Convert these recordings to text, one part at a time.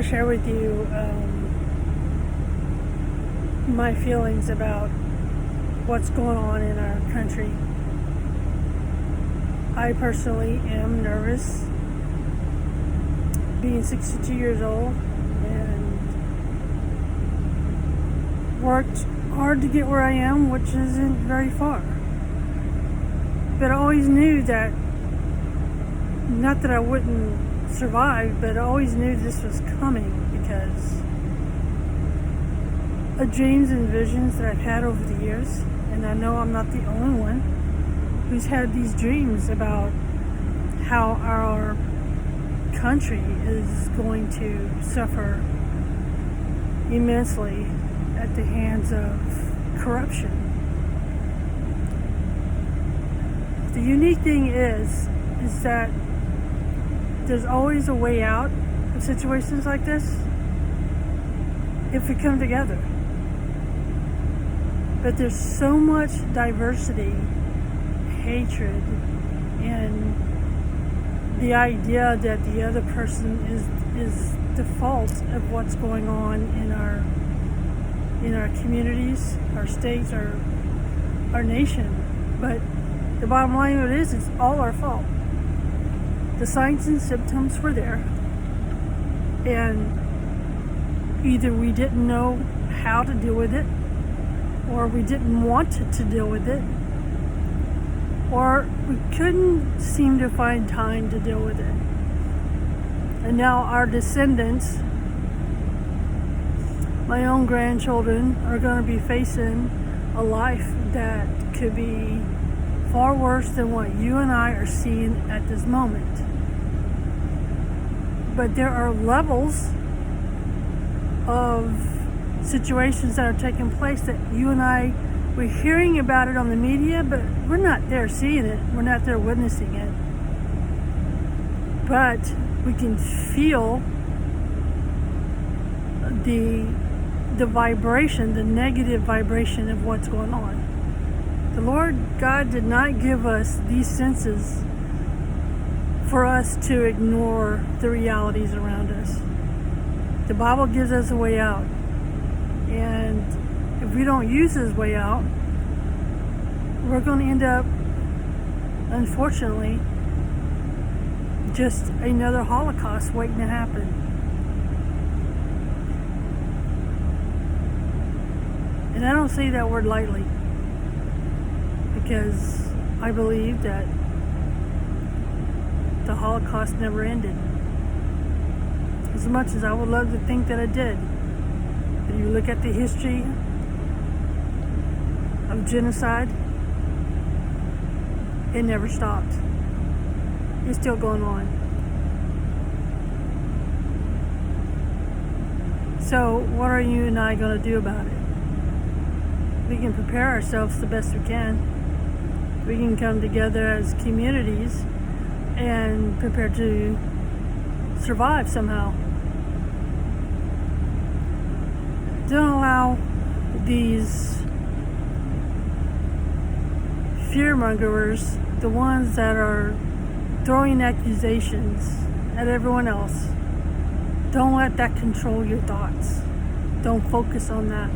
to share with you my feelings about what's going on in our country. I personally am nervous, being 62 years old, and worked hard to get where I am, which isn't very far. But I always knew that, not that I wouldn't survive, but I always knew this was coming because of dreams and visions that I've had over the years. And I know I'm not the only one who's had these dreams about how our country is going to suffer immensely at the hands of corruption. The unique thing is that there's always a way out of situations like this if we come together. But there's so much diversity, hatred, and the idea that the other person is the fault of what's going on in our communities, our states, our nation. But the bottom line of it is, it's all our fault. The signs and symptoms were there, and either we didn't know how to deal with it, or we didn't want to deal with it, or we couldn't seem to find time to deal with it. And now our descendants, my own grandchildren, are going to be facing a life that could be far worse than what you and I are seeing at this moment. But there are levels of situations that are taking place that you and I, we're hearing about it on the media, but we're not there seeing it. We're not there witnessing it. But we can feel the vibration, the negative vibration of what's going on. The Lord God did not give us these senses for us to ignore the realities around us. The Bible gives us a way out. And if we don't use this way out, we're going to end up, unfortunately, just another Holocaust waiting to happen. And I don't say that word lightly, because I believe that the Holocaust never ended. As much as I would love to think that it did. But you look at the history of genocide, it never stopped. It's still going on. So what are you and I going to do about it? We can prepare ourselves the best we can. We can come together as communities and prepare to survive somehow. Don't allow these fearmongers, the ones that are throwing accusations at everyone else, don't let that control your thoughts. Don't focus on that.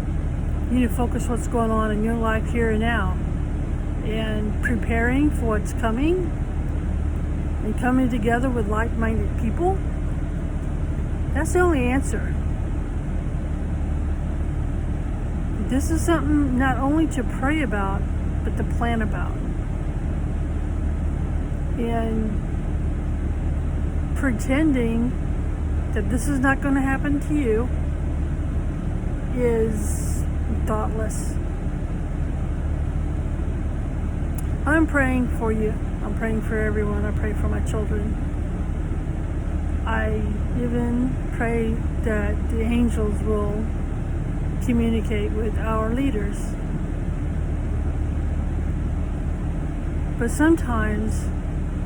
You need to focus what's going on in your life here and now, and preparing for what's coming, and coming together with like-minded people. That's the only answer. This is something not only to pray about, but to plan about. And pretending that this is not going to happen to you is thoughtless. I'm praying for you. I'm praying for everyone. I pray for my children. I even pray that the angels will communicate with our leaders. But sometimes,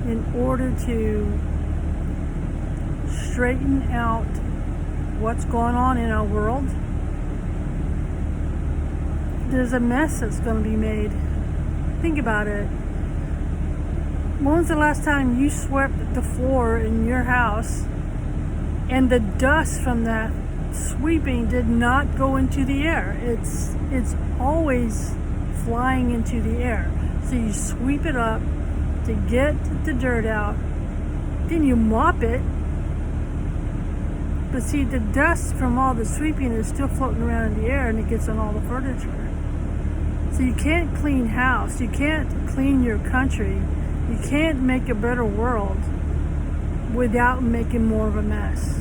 in order to straighten out what's going on in our world, there's a mess that's going to be made. Think about it. When was the last time you swept the floor in your house And the dust from that sweeping did not go into the air. It's always flying into the air. So you sweep it up to get the dirt out, then you mop it. But see, the dust from all the sweeping is still floating around in the air, and it gets on all the furniture. So you can't clean house, you can't clean your country, you can't make a better world without making more of a mess.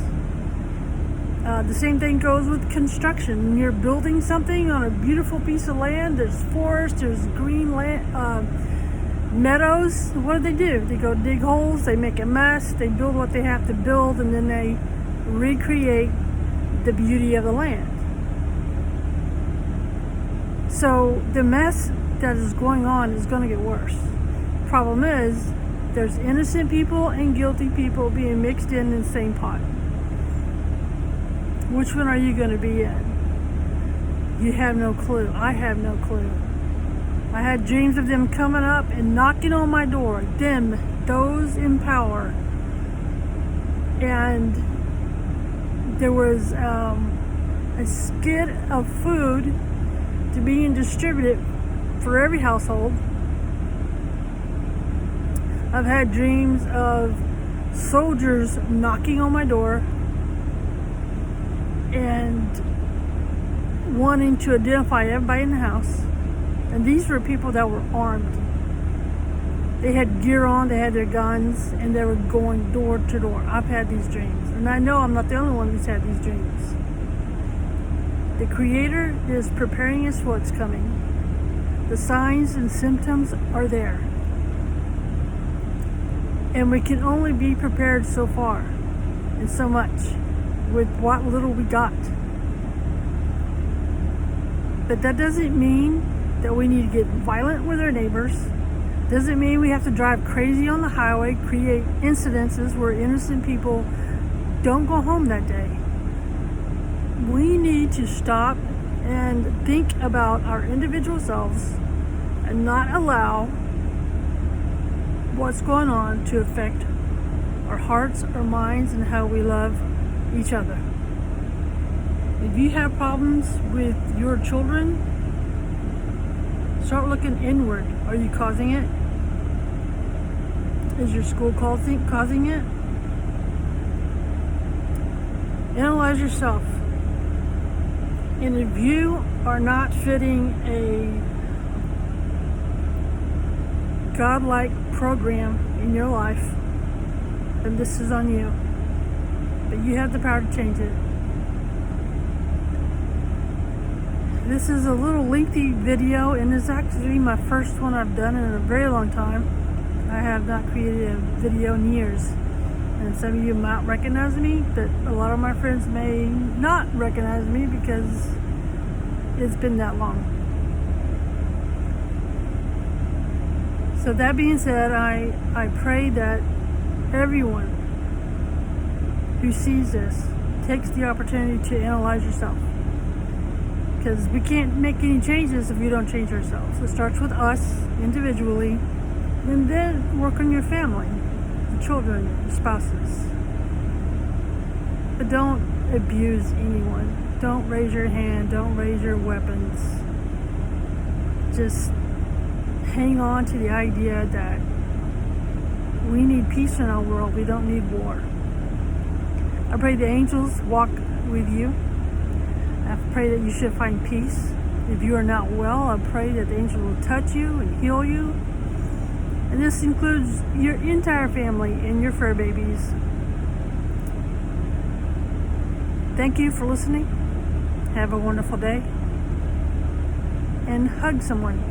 The same thing goes with construction. When you're building something on a beautiful piece of land, there's forest, there's green land, meadows. What do? They go dig holes, they make a mess, they build what they have to build, and then they recreate the beauty of the land. So the mess that is going on is going to get worse. Problem is, there's innocent people and guilty people being mixed in the same pot. Which one are you going to be in? You have no clue. I have no clue. I had dreams of them coming up and knocking on my door. Them, those in power. And there was a skid of food to being distributed for every household. I've had dreams of soldiers knocking on my door and wanting to identify everybody in the house. And these were people that were armed. They had gear on, they had their guns, and they were going door to door. I've had these dreams. And I know I'm not the only one who's had these dreams. The Creator is preparing us for what's coming. The signs and symptoms are there. And we can only be prepared so far and so much with what little we got. But that doesn't mean that we need to get violent with our neighbors. Doesn't mean we have to drive crazy on the highway, create incidences where innocent people don't go home that day. We need to stop and think about our individual selves and not allow what's going on to affect our hearts, our minds, and how we love each other. If you have problems with your children, start looking inward. Are you causing it? Is your school causing it? Analyze yourself. And if you are not fitting a godlike program in your life, then this is on you. But you have the power to change it. This is a little lengthy video, and it's actually my first one I've done in a very long time. I have not created a video in years. And some of you might recognize me, but a lot of my friends may not recognize me because it's been that long. So that being said, I pray that everyone who sees this takes the opportunity to analyze yourself. Because we can't make any changes if we don't change ourselves. It starts with us individually, and then work on your family, your children, your spouses. But don't abuse anyone. Don't raise your hand. Don't raise your weapons. Just hang on to the idea that we need peace in our world. We don't need war. I pray the angels walk with you. I pray that you should find peace. If you are not well, I pray that the angel will touch you and heal you. And this includes your entire family and your fur babies. Thank you for listening. Have a wonderful day. And hug someone.